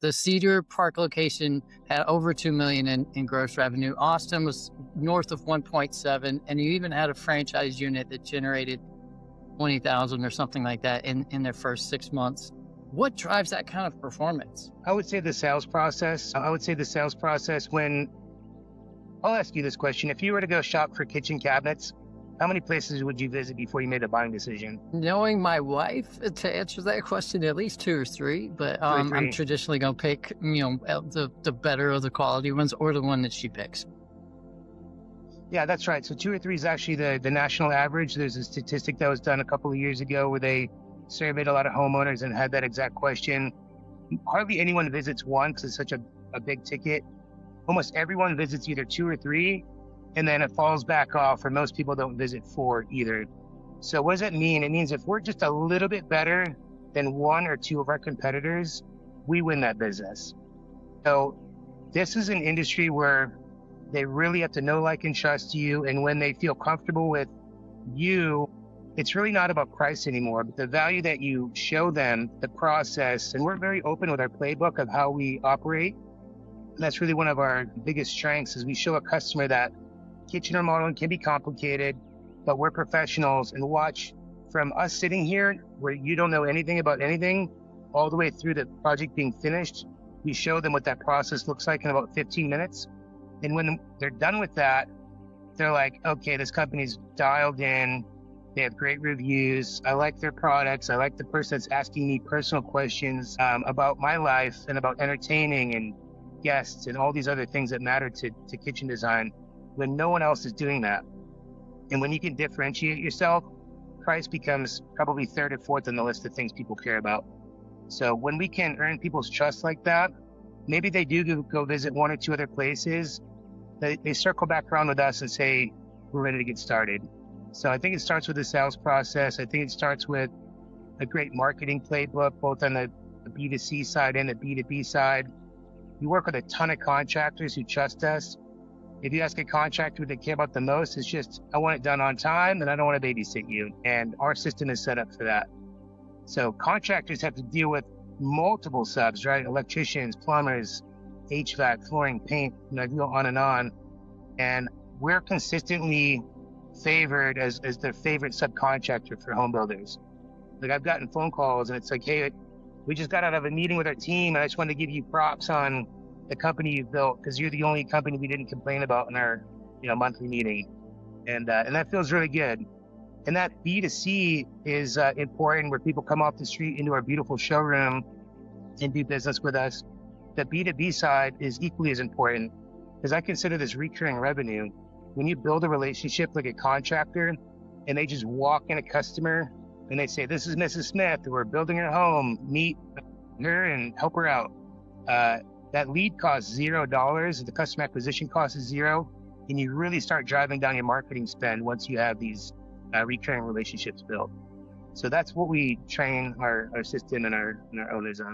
The Cedar Park location had over 2 million in gross revenue. Austin was north of 1.7, and you even had a franchise unit that generated 20,000 or something like that in their first 6 months. What drives that kind of performance? I would say the sales process. When I'll ask you this question. If you were to go shop for kitchen cabinets, how many places would you visit before you made a buying decision? Knowing my wife, to answer that question, at least 2 or 3, but Two or I'm three. traditionally going to pick, the better of the quality ones or the one that she picks. Yeah, that's right. So 2 or 3 is actually the national average. There's a statistic that was done a couple of years ago where they surveyed a lot of homeowners and had that exact question. Hardly anyone visits one because it's such a big ticket. Almost everyone visits either 2 or 3, and then it falls back off, or most people don't visit 4 either. So what does that mean? It means if we're just a little bit better than 1 or 2 of our competitors, we win that business. So this is an industry where they really have to know, like, and trust you. And when they feel comfortable with you, it's really not about price anymore, but the value that you show them, the process. And we're very open with our playbook of how we operate. And that's really one of our biggest strengths, is we show a customer that kitchen remodeling can be complicated, but we're professionals, and watch from us sitting here where you don't know anything about anything all the way through the project being finished. We show them what that process looks like in about 15 minutes. And when they're done with that, they're like, okay, this company's dialed in. They have great reviews. I like their products. I like the person that's asking me personal questions about my life and about entertaining and guests and all these other things that matter to kitchen design, when no one else is doing that. And when you can differentiate yourself, price becomes probably 3rd or 4th on the list of things people care about. So when we can earn people's trust like that, maybe they do go visit 1 or 2 other places. They circle back around with us and say, we're ready to get started. So I think it starts with the sales process. I think it starts with a great marketing playbook, both on the B2C side and the B2B side. We work with a ton of contractors who trust us. If you ask a contractor what they care about the most, it's just, I want it done on time and I don't want to babysit you. And our system is set up for that. So contractors have to deal with multiple subs, right? Electricians, plumbers, HVAC, flooring, paint, I go on. And we're consistently favored as their favorite subcontractor for home builders. Like, I've gotten phone calls and it's like, hey, we just got out of a meeting with our team and I just wanted to give you props on the company you've built because you're the only company we didn't complain about in our monthly meeting. And that feels really good. And that B2C is important, where people come off the street into our beautiful showroom and do business with us. The B2B side is equally as important, because I consider this recurring revenue. When you build a relationship like a contractor and they just walk in a customer and they say, this is Mrs. Smith, we're building her home, meet her and help her out. That lead costs $0. The customer acquisition cost is 0. And you really start driving down your marketing spend once you have these recurring relationships built. So that's what we train our system and our owners on.